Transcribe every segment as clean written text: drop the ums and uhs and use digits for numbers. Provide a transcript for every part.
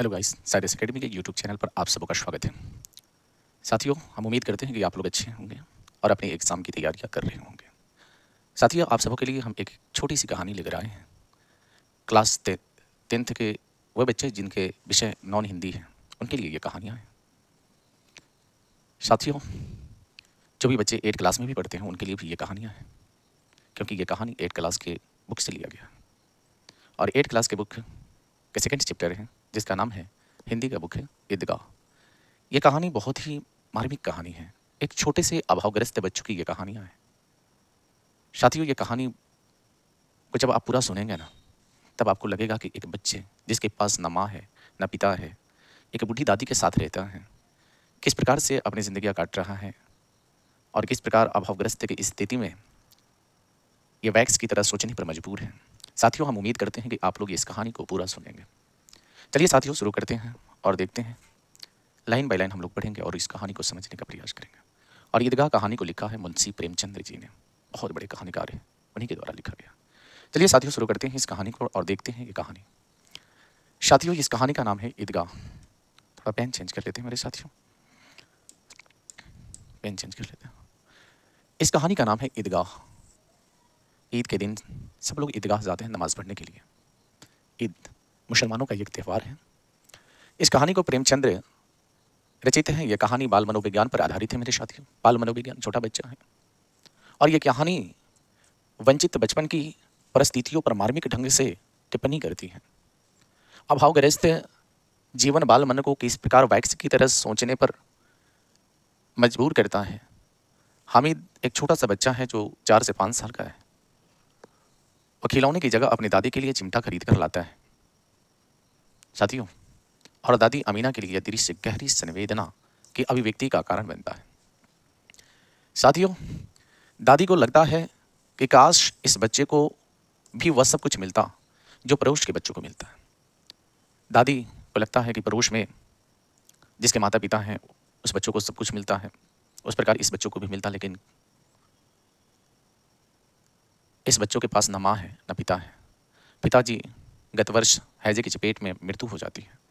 Hello guys, Cyrus academy के YouTube channel पर आप सबका स्वागत है। साथियों, हम उम्मीद करते हैं कि आप लोग अच्छे होंगे और अपने एग्ज़ाम की तैयारियां कर रहे होंगे। साथियों, आप सबों के लिए हम एक छोटी सी कहानी लेकर आए हैं। क्लास 10th के वह बच्चे जिनके विषय नॉन हिंदी है, उनके लिए ये कहानियाँ हैं। साथियों, जो भी बच्चे 8 क्लास में भी पढ़ते हैं उनके लिए भी ये कहानियाँ हैं, क्योंकि ये कहानी 8 क्लास के बुक से लिया गया है। और 8 क्लास के बुक के सेकेंड चैप्टर है, जिसका नाम है, हिंदी का बुक है ईदगाह। ये कहानी बहुत ही मार्मिक कहानी है। एक छोटे से अभावग्रस्त बच्चों की ये कहानियाँ हैं। साथियों, ये कहानी को जब आप पूरा सुनेंगे ना, तब आपको लगेगा कि एक बच्चे जिसके पास ना माँ है ना पिता है, एक बूढ़ी दादी के साथ रहता है, किस प्रकार से अपनी ज़िंदगियाँ काट रहा है और किस प्रकार अभावग्रस्त की स्थिति में ये वैक्स की तरह सोचने पर मजबूर है। साथियों, हम उम्मीद करते हैं कि आप लोग इस कहानी को पूरा सुनेंगे। चलिए साथियों, शुरू करते हैं और देखते हैं। लाइन बाय लाइन हम लोग पढ़ेंगे और इस कहानी को समझने का प्रयास करेंगे। और ईदगाह कहानी को लिखा है मुंशी प्रेमचंद जी ने, बहुत बड़े कहानीकार हैं, उन्हीं के द्वारा लिखा गया। चलिए साथियों, शुरू करते हैं इस कहानी को और देखते हैं ये कहानी। साथियों, इस कहानी का नाम है ईदगाह। थोड़ा पेन चेंज कर लेते हैं मेरे साथियों, पेन चेंज कर लेते हैं। इस कहानी का नाम है ईदगाह। ईद के दिन सब लोग ईदगाह जाते हैं नमाज़ पढ़ने के लिए। ईद मुसलमानों का एक त्यौहार है। इस कहानी को प्रेमचंद रचित है। यह कहानी बाल मनोविज्ञान पर आधारित है मेरे साथियों। बाल मनोविज्ञान, छोटा बच्चा है, और यह कहानी वंचित बचपन की परिस्थितियों पर मार्मिक ढंग से टिप्पणी करती है। अभावग्रस्त जीवन बाल मन को किस प्रकार वैक्स की तरह सोचने पर मजबूर करता है। हामिद एक छोटा सा बच्चा है जो 4 से 5 साल का है। और खिलौने की जगह अपनी दादी के लिए चिमटा खरीद कर लाता है साथियों। और दादी अमीना के लिए दृश्य गहरी संवेदना की अभिव्यक्ति का कारण बनता है। साथियों, दादी को लगता है कि काश इस बच्चे को भी वह सब कुछ मिलता जो पड़ोस के बच्चों को मिलता है। दादी को लगता है कि पड़ोस में जिसके माता पिता हैं उस बच्चों को सब कुछ मिलता है, उस प्रकार इस बच्चों को भी मिलता, लेकिन इस बच्चों के पास न माँ है न पिता है। पिताजी गत वर्ष हैजे की चपेट में मृत्यु हो जाती है।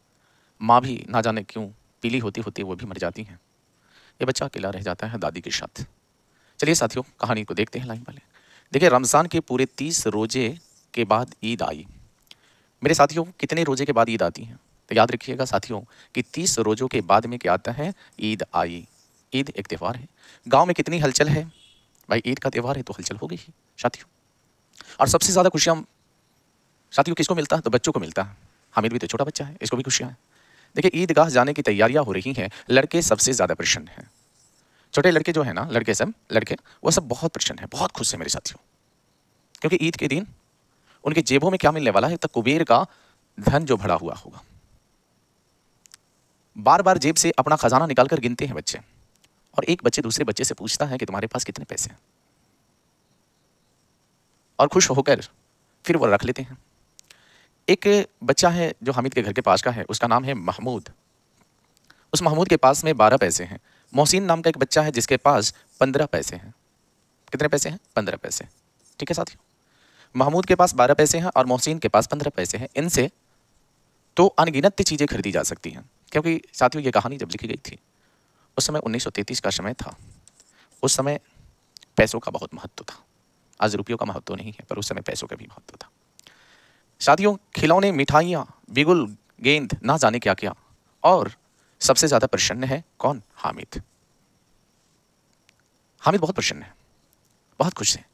माँ भी ना जाने क्यों पीली होती होती वो भी मर जाती हैं। ये बच्चा अकेला रह जाता है दादी के साथ। चलिए साथियों, कहानी को देखते हैं लाइन वाले। देखिए, रमज़ान के पूरे 30 रोजे के बाद ईद आई। मेरे साथियों, कितने रोजे के बाद ईद आती है? तो याद रखिएगा साथियों कि 30 रोजों के बाद में क्या आता है? ईद आई। ईद एक त्यौहार है। गाँव में कितनी हलचल है भाई, ईद का त्यौहार है तो हलचल हो गई ही साथियों। और सबसे ज़्यादा खुशियाँ साथियों किसको मिलता है? तो बच्चों को मिलता है। हामिद भी तो छोटा बच्चा है, इसको भी खुशियाँ हैं। देखिए, ईदगाह जाने की तैयारियां हो रही हैं। लड़के सबसे ज़्यादा प्रसन्न हैं। छोटे लड़के जो है ना, लड़के वो सब बहुत प्रसन्न हैं, बहुत खुश हैं मेरे साथियों, क्योंकि ईद के दिन उनके जेबों में क्या मिलने वाला है? तो कुबेर का धन जो भरा हुआ होगा। बार बार जेब से अपना खजाना निकालकर गिनते हैं बच्चे, और एक बच्चे दूसरे बच्चे से पूछता है कि तुम्हारे पास कितने पैसे हैं, और खुश होकर फिर वो रख लेते हैं। एक बच्चा है जो हामिद के घर के पास का है, उसका नाम है महमूद। उस महमूद के पास में 12 पैसे हैं। मोहसिन नाम का एक बच्चा है जिसके पास 15 पैसे हैं। कितने पैसे हैं? 15 पैसे। ठीक है साथियों, महमूद के पास 12 पैसे हैं और मोहसिन के पास 15 पैसे हैं। इनसे तो अनगिनत चीज़ें खरीदी जा सकती हैं, क्योंकि साथियों ये कहानी जब लिखी गई थी उस समय 1933 का समय था। उस समय पैसों का बहुत महत्व था। आज रुपयों का महत्व नहीं है, पर उस समय पैसों का भी महत्व था साथियों। खिलौने, मिठाइयाँ, बिगुल, गेंद, ना जाने क्या क्या। और सबसे ज्यादा प्रसन्न है कौन? हामिद। हामिद बहुत प्रसन्न है, बहुत खुश है।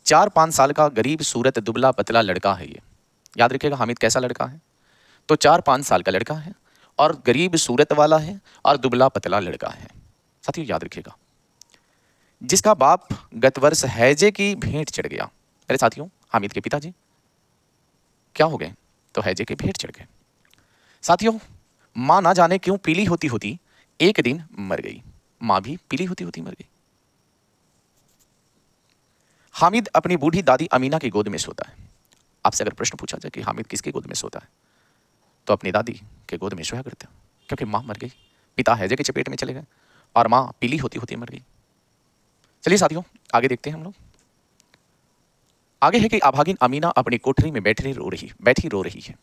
4-5 साल का गरीब सूरत दुबला पतला लड़का है ये। याद रखिएगा हामिद कैसा लड़का है? तो 4-5 साल का लड़का है और गरीब सूरत वाला है और दुबला पतला लड़का है। साथियों याद रखिएगा, जिसका बाप गत वर्ष हैजे की भेंट चढ़ गया। मेरे साथियों, हामिद के पिताजी क्या हो गए? तो हैजे के भेंट चढ़ गए। साथियों, मां ना जाने क्यों पीली होती होती एक दिन मर गई। मां भी पीली होती होती मर गई। हामिद अपनी बूढ़ी दादी अमीना की गोद में सोता है। आपसे अगर प्रश्न पूछा जाए कि हामिद किसकी गोद में सोता है, तो अपनी दादी के गोद में सोया करते हैं, क्योंकि मां मर गई, पिता हैजे के चपेट में चले गए और मां पीली होती होती मर गई। चलिए साथियों, आगे देखते हैं हम लोग। आगे है कि अभागिन अमीना अपनी कोठरी में बैठी रो रही है।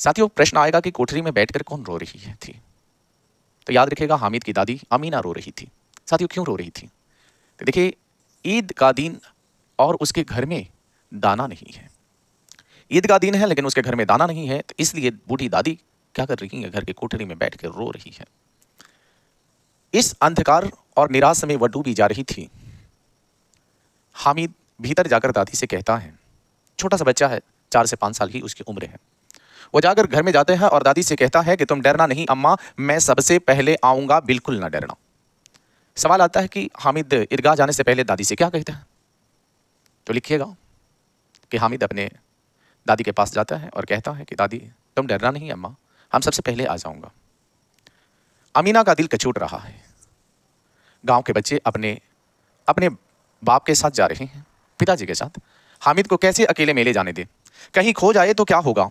साथियों प्रश्न आएगा कि कोठरी में बैठकर कौन रो रही है थी? तो याद रखिएगा हामिद की दादी अमीना रो रही थी। साथियों क्यों रो रही थी? तो देखिए ईद का दिन और उसके घर में दाना नहीं है। ईद का दिन है लेकिन उसके घर में दाना नहीं है, तो इसलिए बूढ़ी दादी क्या कर रही है? घर के कोठरी में बैठ कर रो रही है। इस अंधकार और निराश में वह डूबी जा रही थी। हामिद भीतर जाकर दादी से कहता है, छोटा सा बच्चा है, 4 से 5 साल की उसकी उम्र है। वो जाकर घर में जाते हैं और दादी से कहता है कि तुम डरना नहीं अम्मा, मैं सबसे पहले आऊंगा, बिल्कुल ना डरना। सवाल आता है कि हामिद ईदगाह जाने से पहले दादी से क्या कहता है? तो लिखिएगा कि हामिद अपने दादी के पास जाता है और कहता है कि दादी तुम डरना नहीं अम्मा, हम सबसे पहले आ जाऊंगा। अमीना का दिल कचोट रहा है। गांव के बच्चे अपने अपने बाप के साथ जा रहे हैं, पिताजी के साथ। हामिद को कैसे अकेले मेले जाने दे? कहीं खो जाए तो क्या होगा?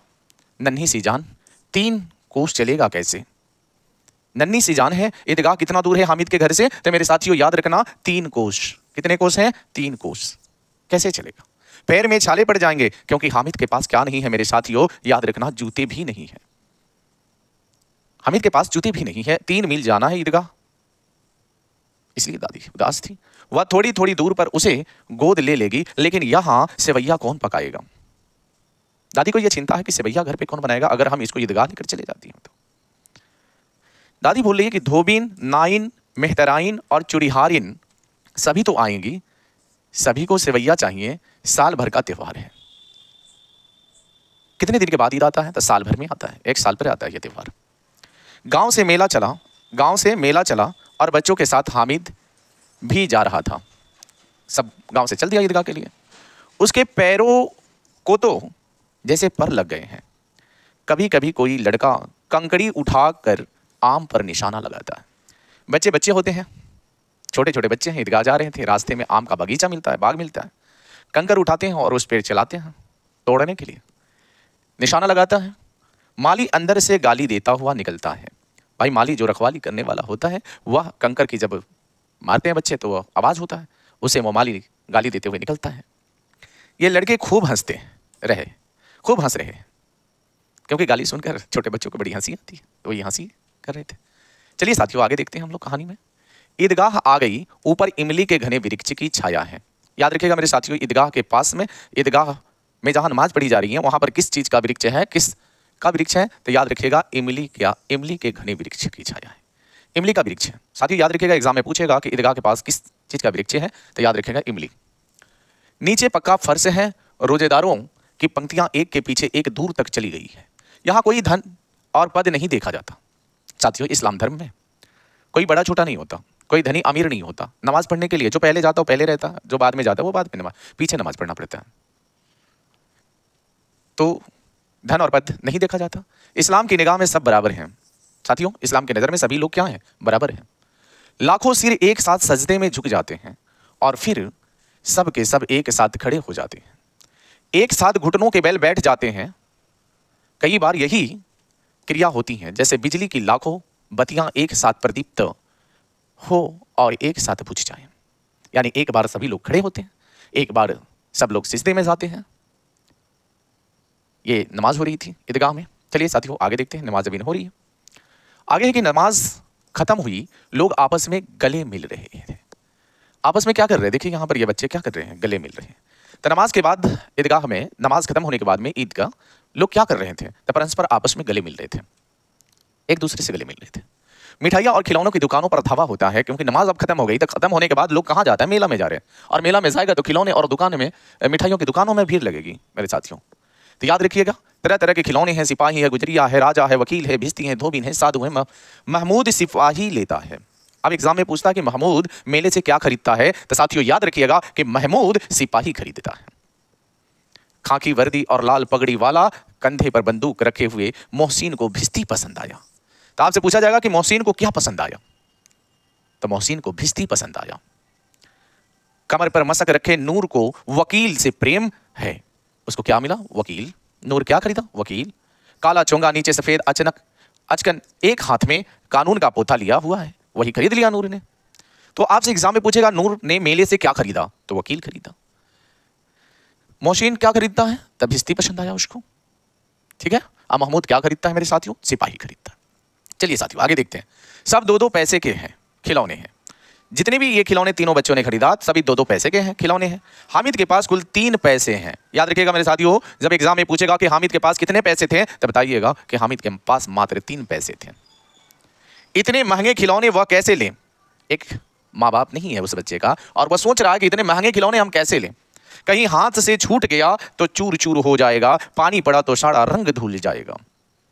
नन्ही सी जान, 3 कोस चलेगा कैसे? नन्ही सी जान है, ईदगाह कितना दूर है हामिद के घर से? तो मेरे साथियों याद रखना 3 कोस। कितने कोस हैं? 3 कोस। कैसे चलेगा? पैर में छाले पड़ जाएंगे, क्योंकि हामिद के पास क्या नहीं है मेरे साथियों? याद रखना जूते भी नहीं है। हामिद के पास जूते भी नहीं है, 3 मील जाना है ईदगाह। इसलिए दादी उदास थी। वह थोड़ी थोड़ी दूर पर उसे गोद ले लेगी, लेकिन यहां सेवैया कौन पकाएगा? दादी को यह चिंता है कि सेवैया घर पे कौन बनाएगा अगर हम इसको ईदगाह लेकर चले जाती हैं तो। दादी बोल रही है कि धोबिन, नाइन, मेहतराइन और चुड़ीहारिन सभी तो आएंगी, सभी को सेवैया चाहिए, साल भर का त्योहार है। कितने दिन के बाद ईद आता है? तो साल भर में आता है, 1 साल पर आता है यह त्योहार। गांव से मेला चला और बच्चों के साथ हामिद भी जा रहा था। सब गांव से चल दिया ईदगाह के लिए। उसके पैरों को तो जैसे पर लग गए हैं। कभी कभी कोई लड़का कंकड़ी उठाकर आम पर निशाना लगाता है। बच्चे बच्चे होते हैं, छोटे छोटे बच्चे हैं, ईदगाह जा रहे थे, रास्ते में आम का बगीचा मिलता है, बाग मिलता है। कंकर उठाते हैं और उस पेड़ चलाते हैं तोड़ने के लिए, निशाना लगाता है। माली अंदर से गाली देता हुआ निकलता है। भाई माली जो रखवाली करने वाला होता है, वह कंकर की जब मारते हैं बच्चे तो वह आवाज होता है, उसे वो माली गाली देते हुए निकलता है। ये लड़के खूब हंस रहे, क्योंकि गाली सुनकर छोटे बच्चों को बड़ी हंसी आती है, तो ये हंसी कर रहे थे। चलिए साथियों आगे देखते हैं हम लोग कहानी में। ईदगाह आ गई, ऊपर इमली के घने वृक्ष की छाया है। याद रखिएगा मेरे साथियों, ईदगाह के पास में, ईदगाह में जहां नमाज पढ़ी जा रही है, वहां पर किस चीज का वृक्ष है? किस का वृक्ष है? तो याद रखिएगा इमली के घने वृक्ष की छाया है। इमली का वृक्ष है। साथियों याद रखिएगा, एग्जाम में पूछेगा कि ईदगाह के पास किस चीज का वृक्ष है, तो याद रखिएगा इमली। नीचे पक्का फर्श है, रोजेदारों की पंक्तियां एक के पीछे एक दूर तक चली गई है। यहां कोई धन और पद नहीं देखा जाता। साथियों इस्लाम धर्म में कोई बड़ा छोटा नहीं होता, कोई धनी अमीर नहीं होता। नमाज पढ़ने के लिए जो पहले जाता है वो पहले रहता है, जो बाद में जाता है वो बाद में पीछे नमाज पढ़ना पड़ता है। तो धन और पद नहीं देखा जाता। इस्लाम की निगाह में सब बराबर हैं। साथियों इस्लाम की नजर में सभी लोग क्या हैं? बराबर हैं। लाखों सिर एक साथ सजदे में झुक जाते हैं और फिर सब के सब एक साथ खड़े हो जाते हैं, एक साथ घुटनों के बल बैठ जाते हैं। कई बार यही क्रिया होती है जैसे बिजली की लाखों बत्तियां एक साथ प्रदीप्त हो और एक साथ बुझ जाएं। यानी एक बार सभी लोग खड़े होते हैं, एक बार सब लोग सिजदे में जाते हैं। ये नमाज हो रही थी ईदगाह में। चलिए साथियों आगे देखते हैं, नमाज अभी हो रही है। आगे है कि नमाज खत्म हुई, लोग आपस में गले मिल रहे थे। आपस में क्या कर रहे हैं? देखिए यहाँ पर ये बच्चे क्या कर रहे हैं? गले मिल रहे हैं। तो नमाज के बाद ईदगाह में, नमाज खत्म होने के बाद में ईद का लोग क्या कर रहे थे? तो परस्पर आपस में गले मिल रहे थे, एक दूसरे से गले मिल रहे थे। मिठाइयाँ और खिलौनों की दुकानों पर धावा होता है, क्योंकि नमाज अब खत्म हो गई। तो खत्म होने के बाद लोग कहाँ जाते हैं? मेला में जा रहे हैं। और मेला में जाएगा तो खिलौने और दुकान में, मिठाइयों की दुकानों में भीड़ लगेगी मेरे साथियों। तो याद रखिएगा, तरह तरह के खिलौने हैं, सिपाही है, गुजरिया है, राजा है, वकील है, भिस्ती है, धोबिन है, साधु है। महमूद सिपाही लेता है। अब एग्जाम में पूछता है कि महमूद मेले से क्या खरीदता है? तो साथियों याद रखिएगा कि महमूद सिपाही खरीदता है। खाकी वर्दी और लाल पगड़ी वाला, कंधे पर बंदूक रखे हुए मोहसिन को भिस्ती पसंद आया। तो आपसे पूछा जाएगा कि मोहसिन को क्या पसंद आया? तो मोहसिन को भिस्ती पसंद आया। कमर पर मसक रखे नूर को वकील से प्रेम है। उसको क्या मिला? वकील। नूर क्या खरीदा? वकील। काला चोंगा, नीचे सफेद अचकन, एक हाथ में कानून का पोथा लिया हुआ है, वही खरीद लिया नूर ने। तो आपसे एग्जाम में पूछेगा नूर ने मेले से क्या खरीदा? तो वकील खरीदा। मोहसिन क्या खरीदता है? तब भिस्ती पसंद आया उसको। ठीक है, अब महमूद क्या खरीदता है मेरे साथियों? सिपाही खरीदता है। चलिए साथियों आगे देखते हैं। सब 2-2 पैसे के हैं, खिलौने हैं। जितने भी ये खिलौने तीनों बच्चों ने खरीदा सभी 2-2 पैसे के हैं, खिलौने हैं। हामिद के पास कुल 3 पैसे हैं। याद रखिएगा मेरे साथियों, जब एग्जाम में पूछेगा कि हामिद के पास कितने पैसे थे, तब बताइएगा कि हामिद के पास मात्र 3 पैसे थे। इतने महंगे खिलौने वह कैसे लें? एक माँ बाप नहीं है उस बच्चे का और वह सोच रहा है कि इतने महंगे खिलौने हम कैसे लें? कहीं हाथ से छूट गया तो चूर चूर हो जाएगा, पानी पड़ा तो सारा रंग धुल जाएगा।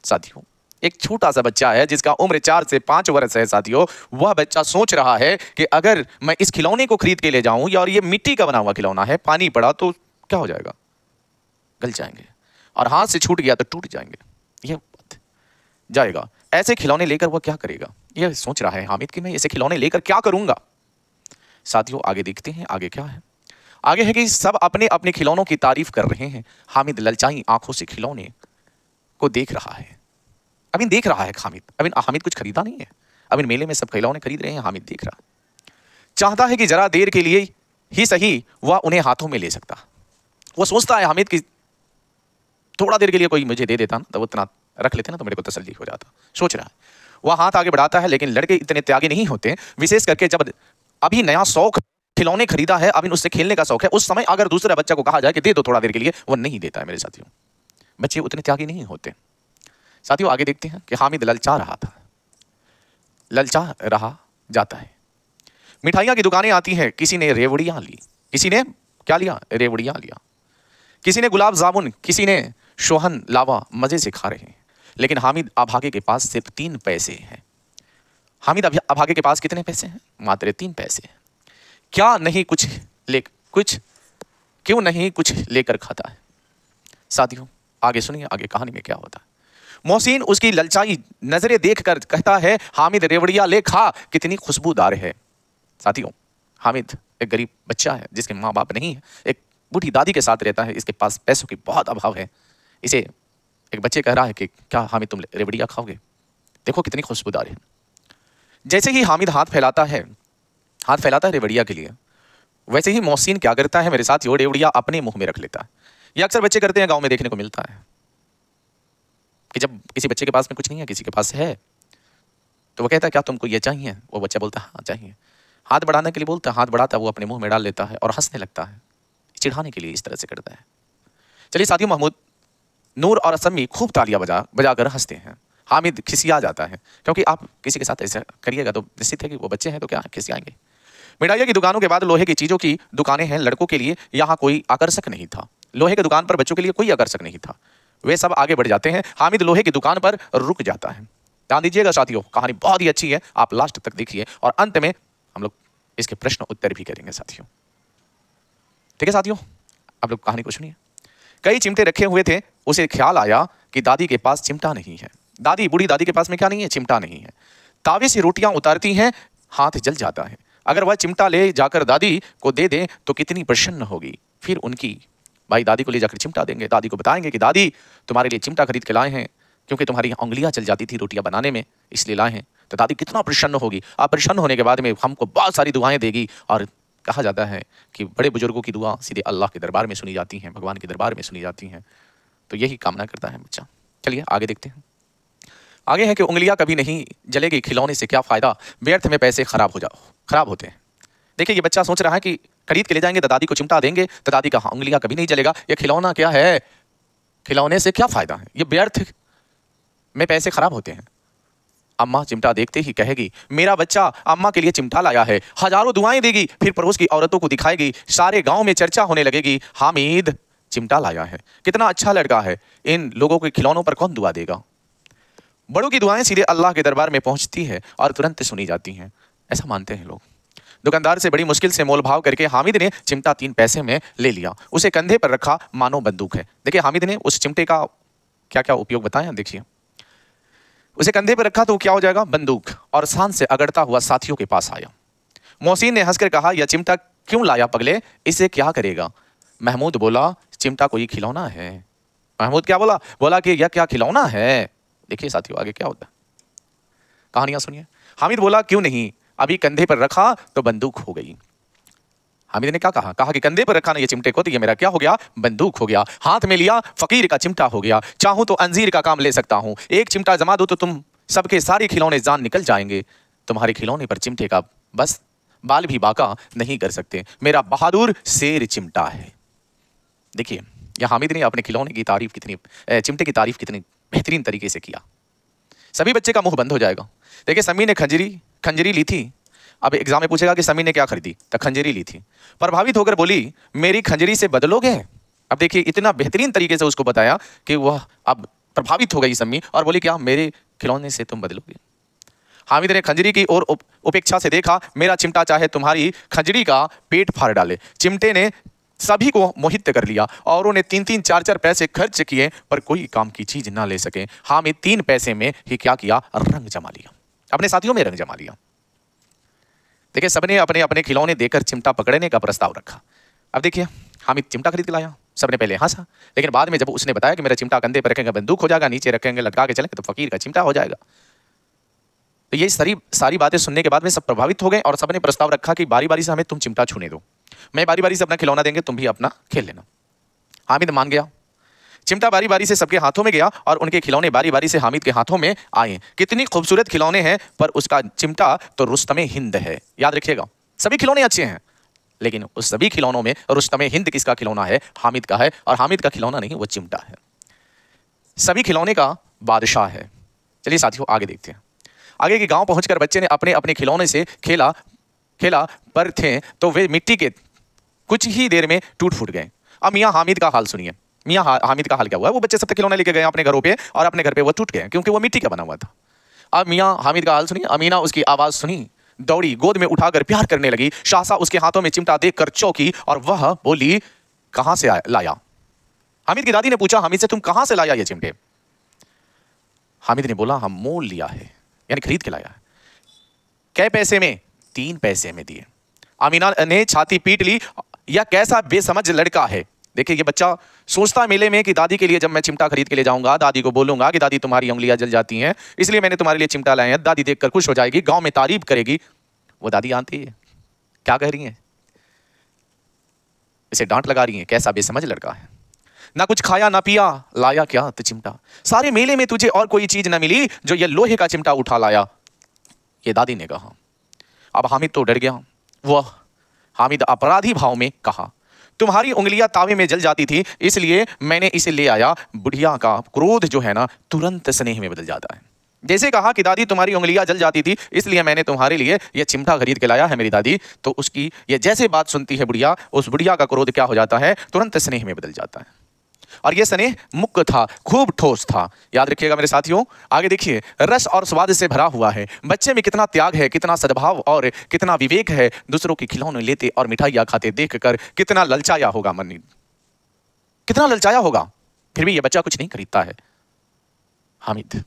साथियों एक छोटा सा बच्चा है जिसका उम्र 4 से 5 वर्ष है। साथियों वह बच्चा सोच रहा है कि अगर मैं इस खिलौने को खरीद के ले जाऊं और ये मिट्टी का बना हुआ खिलौना है, पानी पड़ा तो क्या हो जाएगा? गल जाएंगे, और हाथ से छूट गया तो टूट जाएंगे, ये जाएगा। ऐसे खिलौने लेकर वह क्या करेगा? यह सोच रहा है हामिद कि मैं ऐसे खिलौने लेकर क्या करूंगा। साथियों आगे देखते हैं, आगे क्या है? आगे है कि सब अपने अपने खिलौनों की तारीफ कर रहे हैं। हामिद ललचाई आंखों से खिलौने को देख रहा है। अभी देख रहा है हामिद, अभी हामिद कुछ खरीदा नहीं है, अभी मेले में सब खिलौने खरीद रहे हैं, हामिद देख रहा है। चाहता है कि जरा देर के लिए ही सही वह उन्हें हाथों में ले सकता। वो सोचता है हामिद कि थोड़ा देर के लिए कोई मुझे दे देता ना, तो उतना रख लेते ना तो मेरे को तसल्ली हो जाता। सोच रहा है, वह हाथ आगे बढ़ाता है, लेकिन लड़के इतने त्यागी नहीं होते, विशेष करके जब अभी नया शौक खिलौने खरीदा है, अभी उससे खेलने का शौक है। उस समय अगर दूसरे बच्चा को कहा जाए कि दे दो थोड़ा देर के लिए, वो नहीं देता है मेरे साथियों। बच्चे उतने त्यागी नहीं होते। साथियों आगे देखते हैं कि हामिद ललचा रहा था, ललचा रहा जाता है। मिठाइयां की दुकानें आती हैं, किसी ने रेवड़ियां ली, किसी ने क्या लिया? रेवड़ियां लिया। किसी ने गुलाब जामुन, किसी ने सोहन लावा, मजे से खा रहे हैं। लेकिन हामिद अभागे के पास सिर्फ 3 पैसे हैं। हामिद अभागे के पास कितने पैसे हैं? मात्र 3 पैसे। क्या नहीं कुछ क्यों नहीं कुछ लेकर खाता है? साथियों आगे सुनिए, आगे कहानी में क्या होता है। मोहसिन उसकी ललचाई नजरें देखकर कहता है, हामिद रेवड़िया ले खा, कितनी खुशबूदार है। साथियों हामिद एक गरीब बच्चा है जिसके माँ बाप नहीं है, एक बूढ़ी दादी के साथ रहता है, इसके पास पैसों की बहुत अभाव है। इसे एक बच्चे कह रहा है कि क्या हामिद तुम रेवड़िया खाओगे? देखो कितनी खुशबूदार है। जैसे ही हामिद हाथ फैलाता है रेवड़िया के लिए, वैसे ही मोहसिन क्या करता है मेरे साथ, वो रेवड़िया अपने मुंह में रख लेता है। ये अक्सर बच्चे करते हैं, गांव में देखने को मिलता है कि जब किसी बच्चे के पास में कुछ नहीं है, किसी के पास है, तो वो कहता है क्या तुमको ये चाहिए? वो बच्चा बोलता है हाँ चाहिए। हाथ बढ़ाने के लिए बोलता है, हाथ बढ़ाता है, वो अपने मुंह में डाल लेता है और हंसने लगता है, चिढ़ाने के लिए इस तरह से करता है। चलिए साथियों, महमूद, नूर और असमी खूब तालियां बजाकर हंसते हैं। हामिद खिसिया जाता है, क्योंकि आप किसी के साथ ऐसा करिएगा तो निश्चित है कि वो बच्चे हैं तो क्या खिसियाएंगे। मिठाइयों की दुकानों के बाद लोहे की चीजों की दुकानें हैं। लड़कों के लिए यहाँ कोई आकर्षक नहीं था। लोहे की दुकान पर बच्चों के लिए कोई आकर्षक नहीं था। वे सब आगे बढ़ जाते हैं। हामिद लोहे की दुकान पर रुक जाता है। ध्यान दीजिएगा साथियों, कहानी बहुत ही अच्छी है, आप लास्ट तक देखिए और अंत में हम लोग इसके प्रश्न उत्तर भी करेंगे साथियों। ठीक है साथियों, आप लोग कहानी को सुनिए। कई चिमटे रखे हुए थे, उसे ख्याल आया कि दादी के पास चिमटा नहीं है। बूढ़ी दादी के पास में क्या नहीं है? चिमटा नहीं है। तावे से रोटियां उतारती हैं, हाथ जल जाता है। अगर वह चिमटा ले जाकर दादी को दे दे तो कितनी प्रसन्न होगी। फिर उनकी भाई दादी को ले जाकर चिमटा देंगे, दादी को बताएंगे कि दादी तुम्हारे लिए चिमटा खरीद के लाए हैं, क्योंकि तुम्हारी उंगलियां चल जाती थी रोटियां बनाने में, इसलिए लाए हैं। तो दादी कितना प्रसन्न होगी। आप प्रसन्न होने के बाद में हमको बहुत सारी दुआएं देगी। और कहा जाता है कि बड़े बुजुर्गों की दुआ सीधे अल्लाह के दरबार में सुनी जाती हैं, भगवान के दरबार में सुनी जाती हैं। तो यही कामना करता है बच्चा। चलिए आगे देखते हैं। आगे है कि उंगलियां कभी नहीं जलेगी, खिलौने से क्या फायदा, व्यर्थ में पैसे खराब होते हैं। देखिए ये बच्चा सोच रहा है कि खरीद के ले जाएंगे तो दादी को चिमटा देंगे तो दादी का उंगलियां कभी नहीं जलेगा। ये खिलौना क्या है, खिलौने से क्या फायदा है, ये व्यर्थ में पैसे खराब होते हैं। अम्मा चिमटा देखते ही कहेगी मेरा बच्चा अम्मा के लिए चिमटा लाया है, हजारों दुआएं देगी, फिर पड़ोस की औरतों को दिखाएगी, सारे गांव में चर्चा होने लगेगी, हामिद चिमटा लाया है, कितना अच्छा लड़का है, इन लोगों के खिलौनों पर कौन दुआ देगा। बड़ों की दुआएं सीधे अल्लाह के दरबार में पहुंचती है और तुरंत सुनी जाती हैं, ऐसा मानते हैं लोग। दुकानदार से बड़ी मुश्किल से मोल भाव करके हामिद ने चिमटा 3 पैसे में ले लिया। उसे कंधे पर रखा मानो बंदूक है। देखिए हामिद ने उस चिमटे का क्या क्या उपयोग बताया, देखिए। उसे कंधे पर रखा तो क्या हो जाएगा, बंदूक, और शान से अगड़ता हुआ साथियों के पास आया। मोहसिन ने हंसकर कहा यह चिमटा क्यों लाया पगले, इसे क्या करेगा। महमूद बोला चिमटा कोई खिलौना है। महमूद क्या बोला कि यह क्या खिलौना है। देखिए साथियों आगे क्या होता है, कहानियां सुनिए। हामिद बोला क्यों नहीं, अभी कंधे पर रखा तो बंदूक हो गई। हामिद ने क्या कहा? कहा कि कंधे पर रखा ना ये चिमटे को तो ये मेरा क्या हो गया? बंदूक हो गया। हाथ में लिया फकीर का चिमटा हो गया। चाहूं तो अंजीर का काम ले सकता हूं। एक चिमटा जमा दो तो तुम सबके सारे खिलौने जान निकल जाएंगे। तुम्हारे खिलौने पर चिमटे का बस बाल भी बाका नहीं कर सकते। मेरा बहादुर शेर चिमटा है। देखिए यह हामिद ने अपने खिलौने की तारीफ कितनी, चिमटे की तारीफ कितनी बेहतरीन तरीके से किया। सभी बच्चे का मुंह बंद हो जाएगा। देखिए समी ने खंजरी ली थी। अब एग्जाम में पूछेगा कि समी ने क्या खरीदी, तो खंजरी ली थी। प्रभावित होकर बोली मेरी खंजरी से बदलोगे? अब देखिए इतना बेहतरीन तरीके से उसको बताया कि वह अब प्रभावित हो गई समी और बोली क्या मेरे खिलौने से तुम बदलोगे? हामिद ने खंजरी की ओर उपेक्षा से देखा। मेरा चिमटा चाहे तुम्हारी खंजरी का पेट फाड़ डाले। चिमटे ने सभी को मोहित कर लिया और उन्हें 3-3, 4-4 पैसे खर्च किए पर कोई काम की चीज ना ले सके। हामिद 3 पैसे में ही क्या किया? रंग जमा लिया, अपने साथियों में रंग जमा लिया। देखिए सबने अपने अपने खिलौने देकर चिमटा पकड़ने का प्रस्ताव रखा। अब देखिए हामिद चिमटा खरीद के लाया। सबने पहले हंसा, लेकिन बाद में जब उसने बताया कि मेरा चिमटा कंधे पर रखेंगे बंदूक हो जाएगा, नीचे रखेंगे लटका के चलेंगे तो फकीर का चिमटा हो जाएगा। तो ये सारी बातें सुनने के बाद में सब प्रभावित हो गए और सबने प्रस्ताव रखा कि बारी बारी से हमें तुम चिमटा छूने दो, मैं बारी बारी से अपना खिलौना देंगे, तुम भी अपना खेल लेना। हामिद मान गया। चिमटा बारी बारी से सबके हाथों में गया और उनके खिलौने बारी बारी से हामिद के हाथों में आए। कितनी खूबसूरत खिलौने हैं, पर उसका चिमटा तो रुस्तमे हिंद है। याद रखिएगा सभी खिलौने अच्छे हैं, लेकिन उस सभी खिलौनों में रुस्तमे हिंद किसका खिलौना है? हामिद का है। और हामिद का खिलौना नहीं, वो चिमटा है। सभी खिलौने का बादशाह है। चलिए साथियों आगे देखते हैं। आगे के गांव पहुंचकर बच्चे ने अपने अपने खिलौने से खेला पर थे तो वे मिट्टी के कुछ ही देर में टूट फूट गए। अब मियाँ हामिद का हाल सुनिए। मियाँ हामिद का हाल क्या हुआ? वो बच्चे सब खिलौने लेके गए अपने घरों पे और अपने घर पे वो टूट गए क्योंकि वो मिट्टी का बना हुआ था। अब मियाँ हामिद का हाल सुनिए। अमीना उसकी आवाज सुनी, दौड़ी, गोद में उठाकर प्यार करने लगी। शासा उसके हाथों में चिमटा देखकर चौंकी और वह बोली कहां से लाया? हामिद की दादी ने पूछा हामिद से तुम कहां से लाया ये चिमटे? हामिद ने बोला हम मोल लिया है, यानी खरीद के लाया है। कै पैसे में? 3 पैसे में दिए। अमीना ने छाती पीट ली, यह कैसा बेसमझ लड़का है। देखिए ये बच्चा सोचता मेले में कि दादी के लिए जब मैं चिमटा खरीद के ले जाऊंगा दादी को बोलूंगा कि दादी तुम्हारी उंगलियां जल जाती हैं इसलिए मैंने तुम्हारे लिए चिमटा लाया है। दादी देखकर खुश हो जाएगी, गांव में तारीफ करेगी। वो दादी आती है, क्या कह रही है? इसे डांट लगा रही है, कैसा बेसमझ लड़का है, ना कुछ खाया ना पिया, लाया क्या? तो चिमटा। सारे मेले में तुझे और कोई चीज ना मिली जो ये लोहे का चिमटा उठा लाया, ये दादी ने कहा। अब हामिद तो डर गया। वह हामिद अपराधी भाव में कहा तुम्हारी उंगलियां तावे में जल जाती थी इसलिए मैंने इसे ले आया। बुढ़िया का क्रोध जो है ना तुरंत स्नेह में बदल जाता है। जैसे कहा कि दादी तुम्हारी उंगलियां जल जाती थी इसलिए मैंने तुम्हारे लिए यह चिमटा खरीद के लाया है मेरी दादी, तो उसकी ये जैसे बात सुनती है बुढ़िया, उस बुढ़िया का क्रोध क्या हो जाता है? तुरंत स्नेह में बदल जाता है। और यह स्नेह मुक्त था, खूब ठोस था। याद रखिएगा मेरे साथियों। आगे देखिए, रस और स्वाद से भरा हुआ है। बच्चे में कितना त्याग है, कितना सद्भाव और कितना विवेक है। दूसरों के खिलौने लेते और मिठाइयां खाते देखकर कितना ललचाया होगा मन, कितना ललचाया होगा, फिर भी यह बच्चा कुछ नहीं खरीदता है। हामिद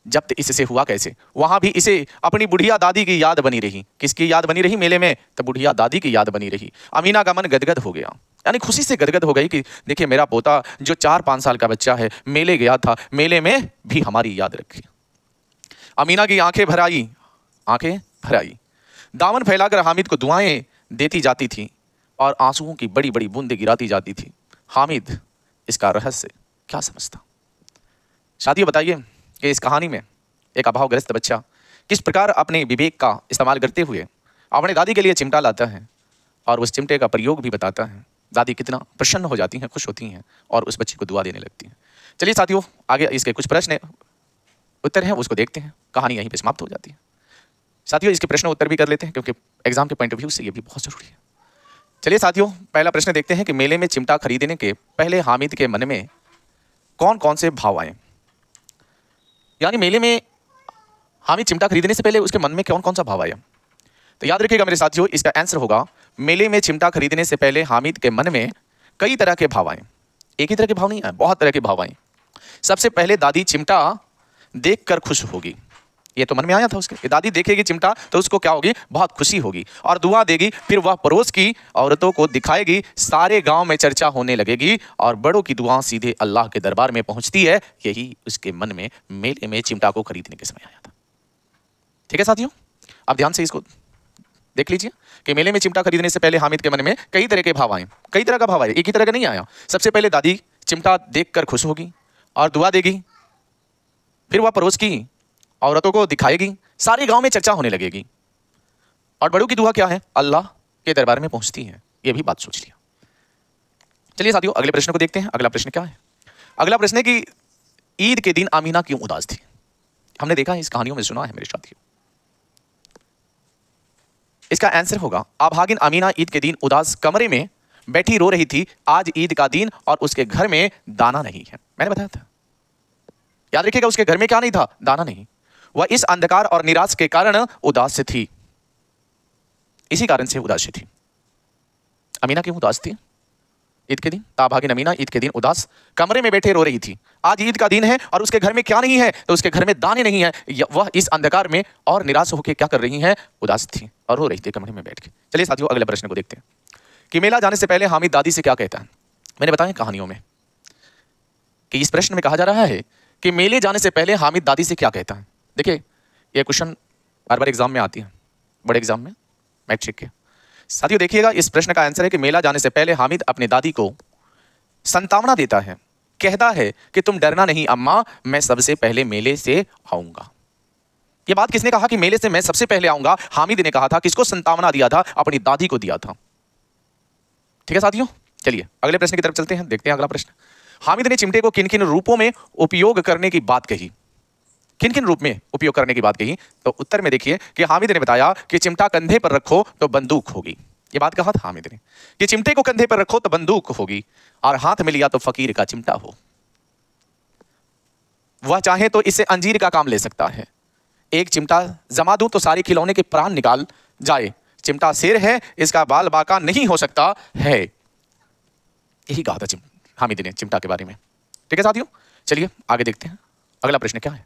जब्त इससे हुआ कैसे? वहां भी इसे अपनी बुढ़िया दादी की याद बनी रही। किसकी याद बनी रही मेले में? तो बुढ़िया दादी की याद बनी रही। अमीना का मन गदगद हो गया, यानी खुशी से गदगद हो गई कि देखिए मेरा पोता जो 4-5 साल का बच्चा है मेले गया था, मेले में भी हमारी याद रखी। अमीना की आंखें भर आई। दामन फैलाकर हामिद को दुआएं देती जाती थी और आंसुओं की बड़ी बड़ी बूंदें गिराती जाती थी। हामिद इसका रहस्य क्या समझता? साथियों बताइए कि इस कहानी में एक अभावग्रस्त बच्चा किस प्रकार अपने विवेक का इस्तेमाल करते हुए अपने दादी के लिए चिमटा लाता है और उस चिमटे का प्रयोग भी बताता है। दादी कितना प्रसन्न हो जाती हैं, खुश होती हैं और उस बच्चे को दुआ देने लगती हैं। चलिए साथियों आगे इसके कुछ प्रश्न उत्तर हैं उसको देखते हैं। कहानी यहीं पे समाप्त हो जाती है। साथियों इसके प्रश्न उत्तर भी कर लेते हैं क्योंकि एग्जाम के पॉइंट ऑफ व्यू से ये भी बहुत जरूरी है। चलिए साथियों पहला प्रश्न देखते हैं कि मेले में चिमटा खरीदने के पहले हामिद के मन में कौन कौन से भाव आए? यानी मेले में हामिद चिमटा खरीदने से पहले उसके मन में कौन कौन सा भाव आया? तो याद रखिएगा मेरे साथियों इसका आंसर होगा मेले में चिमटा खरीदने से पहले हामिद के मन में कई तरह के भाव आए। एक ही तरह के भाव नहीं आए, बहुत तरह के भाव आए। सबसे पहले दादी चिमटा देखकर खुश होगी, ये तो मन में आया था उसके। दादी देखेगी चिमटा तो उसको क्या होगी? बहुत खुशी होगी और दुआ देगी। फिर वह पड़ोस की औरतों को दिखाएगी, सारे गांव में चर्चा होने लगेगी और बड़ों की दुआ सीधे अल्लाह के दरबार में पहुंचती है। यही उसके मन में मेले में चिमटा को खरीदने के समय आया था। ठीक है साथियों, अब ध्यान से इसको देख लीजिए कि मेले में चिमटा खरीदने से पहले हामिद के मन में कई तरह के भाव आए, कई तरह का भाव आया, एक ही तरह का नहीं आया। सबसे पहले दादी चिमटा देखकर खुश होगी और दुआ देगी, फिर वह पड़ोस की औरतों को दिखाएगी, सारे गांव में चर्चा होने लगेगी। और बड़ों की दुआ क्या है? अल्लाह के दरबार में पहुंचती है। ये भी बात सोच लिया। चलिए साथियों अगले प्रश्न को देखते हैं। अगला प्रश्न क्या है? अगला प्रश्न है कि ईद के दिन आमीना क्यों उदास थी? हमने देखा है, इस कहानियों में सुना है मेरे साथियों। इसका आंसर होगा अभागिन आमीना ईद के दिन उदास कमरे में बैठी रो रही थी। आज ईद का दिन और उसके घर में दाना नहीं है। मैंने बताया था, याद रखिएगा, उसके घर में क्या नहीं था? दाना नहीं। वह इस अंधकार और निराश के कारण उदास थी, इसी कारण से उदास थी। अमीना क्यों उदास थी ईद के दिन? ताभागिन अमीना ईद के दिन उदास कमरे में बैठे रो रही थी। आज ईद का दिन है और उसके घर में क्या नहीं है? तो उसके घर में दाने नहीं है। वह इस अंधकार में और निराश होकर क्या कर रही हैं? उदास थी और रो रही थी कमरे में बैठ के। चलिए साथियों अगले प्रश्न को देखते हैं कि मेला जाने से पहले हामिद दादी से क्या कहता है। मैंने बताया कहानियों में कि इस प्रश्न में कहा जा रहा है कि मेले जाने से पहले हामिद दादी से क्या कहता है। देखिए ये क्वेश्चन बार बार एग्जाम में आती है, बड़े एग्जाम में, मैट्रिक के। साथियों देखिएगा, इस प्रश्न का आंसर है कि मेला जाने से पहले हामिद अपनी दादी को संतावना देता है, कहता है कि तुम डरना नहीं अम्मा, मैं सबसे पहले मेले से आऊंगा। यह बात किसने कहा कि मेले से मैं सबसे पहले आऊंगा? हामिद ने कहा था। किसको संतावना दिया था? अपनी दादी को दिया था। ठीक है साथियों, चलिए अगले प्रश्न की तरफ चलते हैं, देखते हैं अगला प्रश्न। हामिद ने चिमटे को किन किन रूपों में उपयोग करने की बात कही? किन किन रूप में उपयोग करने की बात कही? तो उत्तर में देखिए कि हामिद ने बताया कि चिमटा कंधे पर रखो तो बंदूक होगी। ये बात कहा था हामिद ने कि चिमटे को कंधे पर रखो तो बंदूक होगी, और हाथ में लिया तो फकीर का चिमटा हो। वह चाहे तो इससे अंजीर का काम ले सकता है। एक चिमटा जमा दूं तो सारे खिलौने के प्राण निकाल जाए। चिमटा शेर है, इसका बाल बाका नहीं हो सकता है। यही कहा था हामिद ने चिमटा के बारे में। ठीक है साथियों, चलिए आगे देखते हैं। अगला प्रश्न क्या है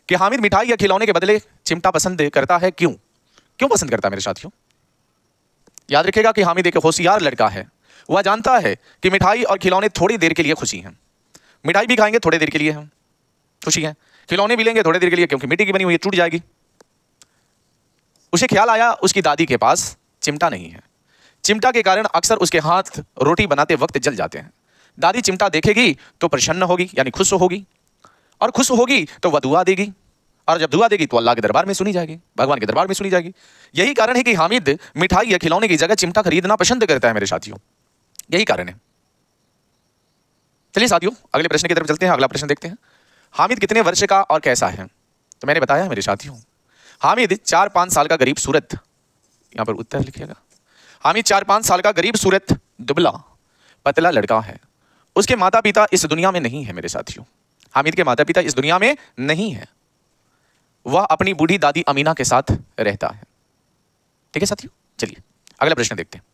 कि हामिद मिठाई या खिलौने के बदले चिमटा पसंद करता है। क्यों? क्यों पसंद करता है मेरे साथियों? याद रखिएगा कि हामिद एक होशियार लड़का है। वह जानता है कि मिठाई और खिलौने थोड़ी देर के लिए खुशी हैं। मिठाई भी खाएंगे थोड़ी देर के लिए हम खुशी है, खिलौने भी लेंगे थोड़ी देर के लिए, क्योंकि मिट्टी की बनी हुई है, टूट जाएगी। उसे ख्याल आया उसकी दादी के पास चिमटा नहीं है। चिमटा के कारण अक्सर उसके हाथ रोटी बनाते वक्त जल जाते हैं। दादी चिमटा देखेगी तो प्रसन्न होगी, यानी खुश होगी, और खुश होगी तो वह दुआ देगी, और जब दुआ देगी तो अल्लाह के दरबार में सुनी जाएगी, भगवान के दरबार में सुनी जाएगी। यही कारण है कि हामिद मिठाई या खिलौने की जगह चिमटा खरीदना पसंद करता है मेरे साथियों, यही कारण है। चलिए साथियों अगले प्रश्न की तरफ चलते हैं। अगला प्रश्न देखते हैं, हामिद कितने वर्ष का और कैसा है? तो मैंने बताया मेरे साथियों, हामिद 4-5 साल का गरीब सूरत, यहां पर उत्तर लिखिएगा, हामिद 4-5 साल का गरीब सूरत दुबला पतला लड़का है। उसके माता पिता इस दुनिया में नहीं है मेरे साथियों। हामिद के माता पिता इस दुनिया में नहीं है। वह अपनी बूढ़ी दादी अमीना के साथ रहता है। ठीक है साथियों, चलिए अगला प्रश्न देखते हैं।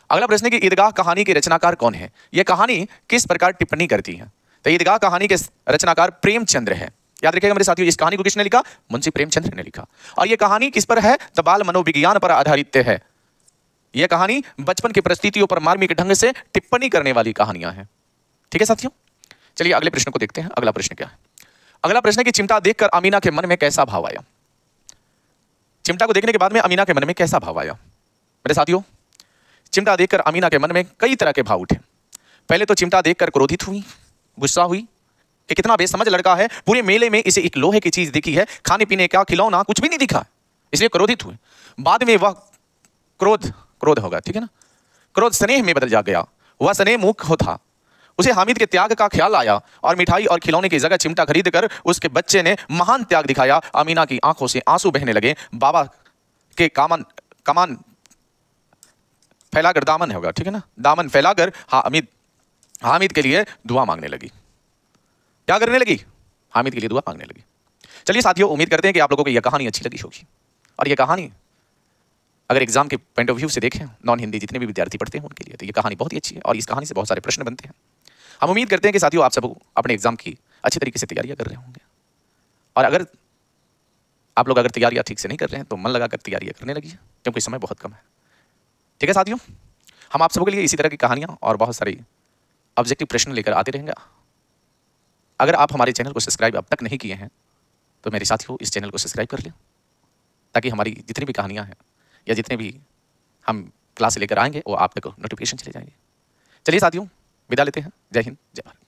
अगला प्रश्न है कि ईदगाह कहानी के रचनाकार कौन है? यह कहानी किस प्रकार टिप्पणी करती है? तो ईदगाह कहानी के रचनाकार प्रेमचंद्र है। याद रखिएगा मेरे साथियों, इस कहानी को किसने लिखा? मुंशी प्रेमचंद्र ने लिखा। और यह कहानी किस पर है? तो बाल मनोविज्ञान पर आधारित है। यह कहानी बचपन की परिस्थितियों पर मार्मिक ढंग से टिप्पणी करने वाली कहानियां हैं। ठीक है साथियों, चलिए अगले प्रश्न को देखते हैं। अगला प्रश्न क्या है? अगला प्रश्न है कि चिमटा देखकर अमीना के मन में कैसा भाव आया? चिमटा को देखने के बाद में अमीना के मन में कैसा भाव आया? मेरे साथियों, चिमटा देखकर अमीना के मन में कई तरह के भाव उठे। पहले तो चिमटा देखकर क्रोधित हुई, गुस्सा हुई कि कितना बेसमझ लड़का है, पूरे मेले में इसे एक लोहे की चीज दिखी है, खाने पीने का खिलौना कुछ भी नहीं दिखा, इसलिए क्रोधित हुए। बाद में वह क्रोध होगा, ठीक है ना, क्रोध स्नेह में बदल जा गया। वह स्नेह मुख था। उसे हामिद के त्याग का ख्याल आया और मिठाई और खिलौने की जगह चिमटा खरीद कर उसके बच्चे ने महान त्याग दिखाया। अमीना की आंखों से आंसू बहने लगे। बाबा के कमान फैलाकर दामन होगा, ठीक है ना, दामन फैलाकर हामिद के लिए दुआ मांगने लगी। क्या करने लगी? हामिद के लिए दुआ मांगने लगी। चलिए साथियों, उम्मीद करते हैं कि आप लोगों को यह कहानी अच्छी लगी होगी। और यह कहानी अगर एग्जाम के पॉइंट ऑफ व्यू से देखें, नॉन हिंदी जितने भी विद्यार्थी पढ़ते हैं उनके लिए तो यह कहानी बहुत ही अच्छी है, और इस कहानी से बहुत सारे प्रश्न बनते हैं। हम उम्मीद करते हैं कि साथियों आप सब अपने एग्जाम की अच्छी तरीके से तैयारियां कर रहे होंगे, और अगर आप लोग तैयारियां ठीक से नहीं कर रहे हैं तो मन लगाकर तैयारियां करने लगी, क्योंकि समय बहुत कम है। ठीक है साथियों, हम आप सबों के लिए इसी तरह की कहानियां और बहुत सारी ऑब्जेक्टिव प्रश्न लेकर आते रहेंगे। अगर आप हमारे चैनल को सब्सक्राइब अब तक नहीं किए हैं तो मेरे साथियों इस चैनल को सब्सक्राइब कर लें, ताकि हमारी जितनी भी कहानियां हैं या जितने भी हम क्लास से लेकर आएंगे वो आप तक नोटिफिकेशन चले जाएंगे। चलिए साथियों, विदा लेते हैं। जय हिंद, जय भारत।